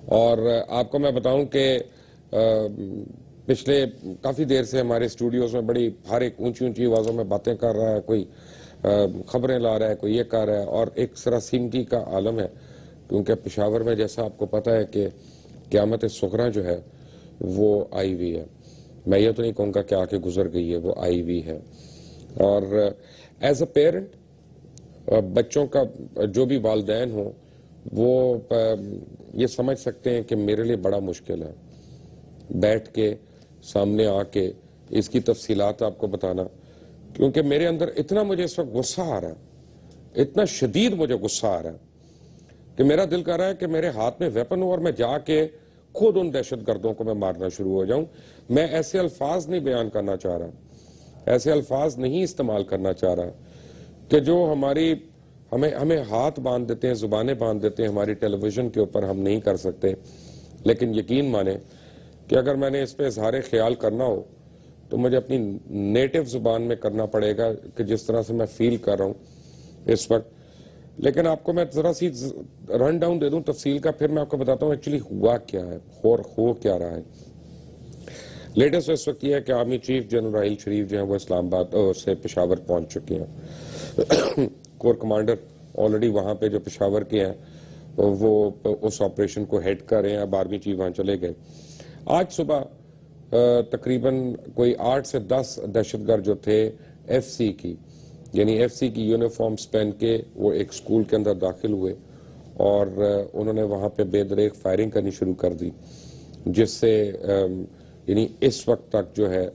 और आपको मैं बताऊं कि पिछले काफ़ी देर से हमारे स्टूडियोज में बड़ी हर एक ऊंची ऊंची आवाज़ों में बातें कर रहा है, कोई खबरें ला रहा है, कोई ये कर रहा है, और एक सरासीमगी का आलम है। क्योंकि पेशावर में जैसा आपको पता है कि क़यामत सुग़रा जो है वो आई हुई है। मैं ये तो नहीं कहूँगा कि आके गुजर गई है, वो आई हुई है। और एज अ पेरेंट बच्चों का जो भी वालिदैन हो वो ये समझ सकते हैं कि मेरे लिए बड़ा मुश्किल है बैठ के सामने आके इसकी तफसीलात आपको बताना, क्योंकि मेरे अंदर इतना मुझे इस वक्त गुस्सा आ रहा है, इतना शदीद मुझे गुस्सा आ रहा है कि मेरा दिल कर रहा है कि मेरे हाथ में वेपन हो और मैं जाके खुद उन दहशतगर्दों को मैं मारना शुरू हो जाऊं। मैं ऐसे अल्फाज नहीं बयान करना चाह रहा, ऐसे अल्फाज नहीं इस्तेमाल करना चाह रहा कि जो हमें हाथ बांध देते हैं, जुबानें बांध देते हैं हमारी टेलीविजन के ऊपर, हम नहीं कर सकते। लेकिन यकीन माने कि अगर मैंने इस पे इजहार ख्याल करना हो तो मुझे अपनी नेटिव जुबान में करना पड़ेगा कि जिस तरह से मैं फील कर रहा हूं इस वक्त। लेकिन आपको मैं जरा सी रन डाउन दे दूं तफसील का, फिर मैं आपको बताता हूं एक्चुअली हुआ क्या है और हो क्या रहा है। लेटेस्ट इस वक्त यह है कि आर्मी चीफ जनरल राहिल शरीफ जो है वो इस्लामाबाद से पेशावर पहुंच चुके हैं। कोर कमांडर ऑलरेडी वहां पे जो पेशावर के हैं वो उस ऑपरेशन को हेड कर रहे हैं। अब आर्मी चीफ वहां चले गए। आज सुबह तकरीबन कोई 8 से 10 दहशतगर्द जो थे एफसी की यूनिफॉर्म्स पहन के वो एक स्कूल के अंदर दाखिल हुए और उन्होंने वहां पे बेदरेक फायरिंग करनी शुरू कर दी, जिससे यानी इस वक्त तक जो है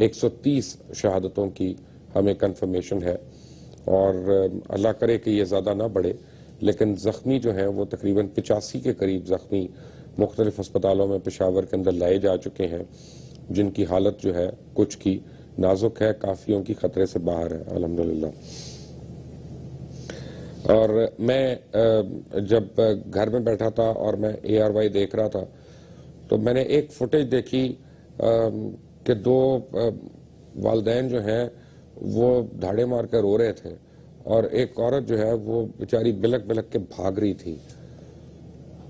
130 शहादतों की हमें कंफर्मेशन है। और अल्लाह करे कि ये ज़्यादा ना बढ़े, लेकिन ज़ख्मी जो हैं वो तकरीबन 85 के करीब ज़ख्मी मुख्तलिफ अस्पतालों में पेशावर के अंदर लाए जा चुके हैं, जिनकी हालत जो है कुछ की नाजुक है, काफियों की खतरे से बाहर है अल्हम्दुलिल्लाह। और मैं जब घर में बैठा था और मैं ARY देख रहा था तो मैंने एक फुटेज देखी कि दो वालिदैन जो हैं वो धाड़े मार कर रो रहे थे और एक औरत जो है वो बेचारी बिलक बिलक के भाग रही थी।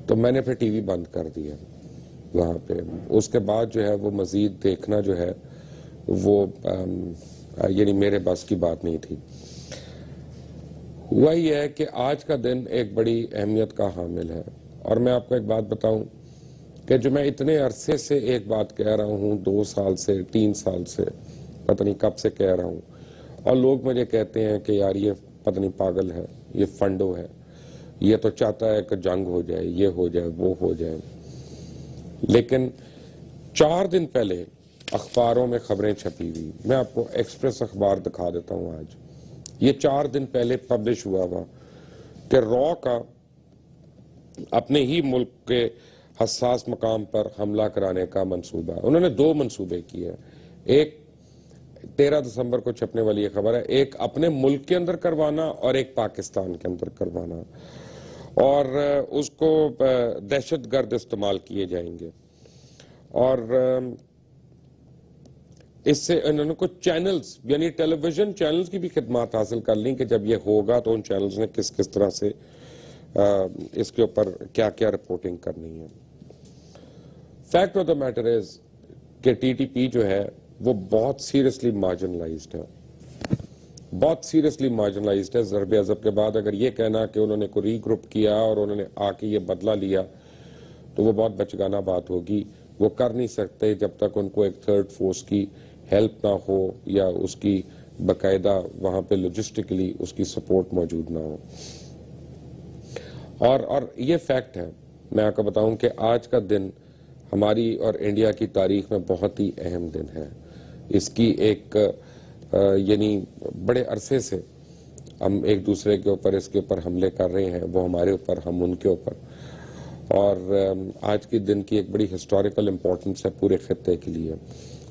तो मैंने फिर टीवी बंद कर दिया वहां पे। उसके बाद जो है वो मजीद देखना जो है वो यानी मेरे बस की बात नहीं थी। हुआ ये है कि आज का दिन एक बड़ी अहमियत का हामिल है। और मैं आपको एक बात बताऊं कि जो मैं इतने अरसे से एक बात कह रहा हूं, 2 साल से 3 साल से, पता नहीं कब से कह रहा हूं, और लोग मुझे कहते हैं कि यार ये पता नहीं पागल है, ये फंडो है, ये तो चाहता है कि जंग हो जाए, ये हो जाए, वो हो जाए। लेकिन 4 दिन पहले अखबारों में खबरें छपी हुई, मैं आपको एक्सप्रेस अखबार दिखा देता हूं आज। ये 4 दिन पहले पब्लिश हुआ कि रॉ का अपने ही मुल्क के हसास मकाम पर हमला कराने का मंसूबा। उन्होंने 2 मंसूबे किए। एक 13 दिसंबर को छपने वाली ये खबर है, एक अपने मुल्क के अंदर करवाना और एक पाकिस्तान के अंदर करवाना, और उसको दहशतगर्द इस्तेमाल किए जाएंगे। और इससे इन्होंने कुछ चैनल्स यानी टेलीविजन चैनल्स की भी खिदमत हासिल कर ली कि जब ये होगा तो उन चैनल्स ने किस किस तरह से इसके ऊपर क्या क्या रिपोर्टिंग करनी है। Fact of the matter is कि TTP जो है वो बहुत सीरियसली मार्जिनलाइज्ड है, बहुत सीरियसली मार्जिनलाइज्ड है। ज़रबे अज़ब के बाद अगर ये कहना कि उन्होंने को रीग्रुप किया और उन्होंने आके ये बदला लिया तो वो बहुत बचगाना बात होगी। वो कर नहीं सकते जब तक उनको एक थर्ड फोर्स की हेल्प ना हो या उसकी बाकायदा वहां पे लॉजिस्टिकली उसकी सपोर्ट मौजूद ना हो। और ये फैक्ट है। मैं आपको बताऊं कि आज का दिन हमारी और इंडिया की तारीख में बहुत ही अहम दिन है। इसकी एक यानी बड़े अरसे से हम एक दूसरे के ऊपर इसके ऊपर हमले कर रहे हैं, वो हमारे ऊपर, हम उनके ऊपर। और आज के दिन की एक बड़ी हिस्टोरिकल इंपॉर्टेंस है पूरे खित्ते के लिए,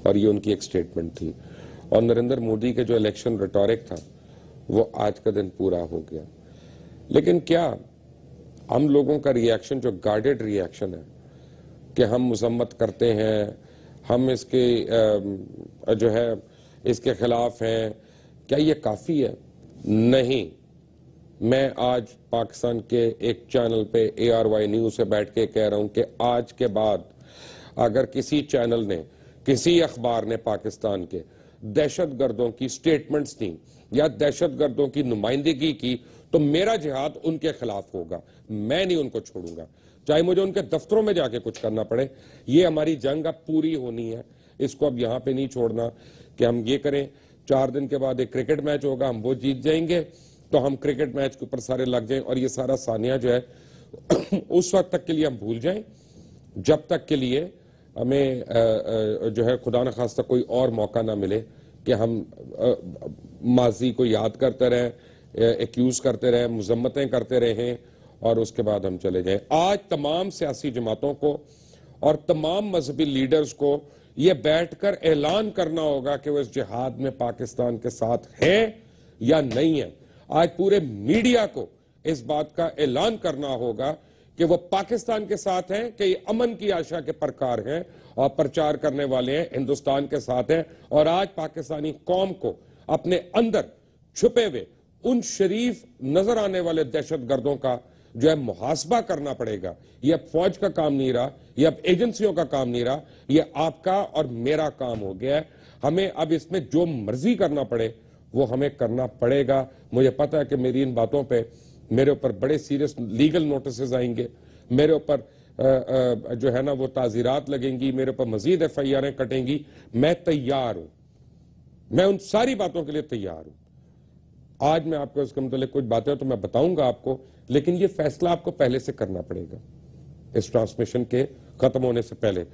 और ये उनकी एक स्टेटमेंट थी। और नरेंद्र मोदी के जो इलेक्शन रिटोरिक था वो आज का दिन पूरा हो गया। लेकिन क्या हम लोगों का रिएक्शन जो गार्डेड रिएक्शन है कि हम मजम्मत करते हैं, हम इसके जो है इसके खिलाफ हैं, क्या ये काफी है? नहीं, मैं आज पाकिस्तान के एक चैनल पे ARY न्यूज से बैठ के कह रहा हूं कि आज के बाद अगर किसी चैनल ने, किसी अखबार ने पाकिस्तान के दहशतगर्दों की स्टेटमेंट्स दी या दहशतगर्दों की नुमाइंदगी की, तो मेरा जिहाद उनके खिलाफ होगा। मैं नहीं उनको छोड़ूंगा, चाहे मुझे उनके दफ्तरों में जाके कुछ करना पड़े। ये हमारी जंग अब पूरी होनी है, इसको अब यहां पे नहीं छोड़ना कि हम ये करें 4 दिन के बाद एक क्रिकेट मैच होगा, हम वो जीत जाएंगे तो हम क्रिकेट मैच के ऊपर सारे लग जाएं और ये सारा सानिया जो है उस वक्त तक के लिए हम भूल जाएं जब तक के लिए हमें जो है खुदा न खास्ता कोई और मौका ना मिले कि हम माजी को याद करते रहें, एक्यूज करते रहें, मुजम्मतें करते रहें और उसके बाद हम चले जाएं। आज तमाम सियासी जमातों को और तमाम मजहबी लीडर्स को ये बैठकर ऐलान करना होगा कि वो इस जिहाद में पाकिस्तान के साथ हैं या नहीं है। आज पूरे मीडिया को इस बात का ऐलान करना होगा कि वो पाकिस्तान के साथ हैं, कि ये अमन की आशा के प्रकार हैं और प्रचार करने वाले हैं, हिंदुस्तान के साथ हैं। और आज पाकिस्तानी कौम को अपने अंदर छुपे हुए उन शरीफ नजर आने वाले दहशतगर्दों का जो है मुहासबा करना पड़ेगा। ये अब फौज का काम नहीं रहा, ये अब एजेंसियों का काम नहीं रहा, ये आपका और मेरा काम हो गया है। हमें अब इसमें जो मर्जी करना पड़े वो हमें करना पड़ेगा। मुझे पता है कि मेरी इन बातों पे मेरे ऊपर बड़े सीरियस लीगल नोटिस आएंगे, मेरे ऊपर जो है ना वो ताजीरात लगेंगी, मेरे ऊपर मजीद FIR कटेंगी। मैं तैयार हूं, मैं उन सारी बातों के लिए तैयार हूं। आज मैं आपको इसके मतलब कुछ बातें तो मैं बताऊंगा आपको, लेकिन ये फैसला आपको पहले से करना पड़ेगा इस ट्रांसमिशन के खत्म होने से पहले।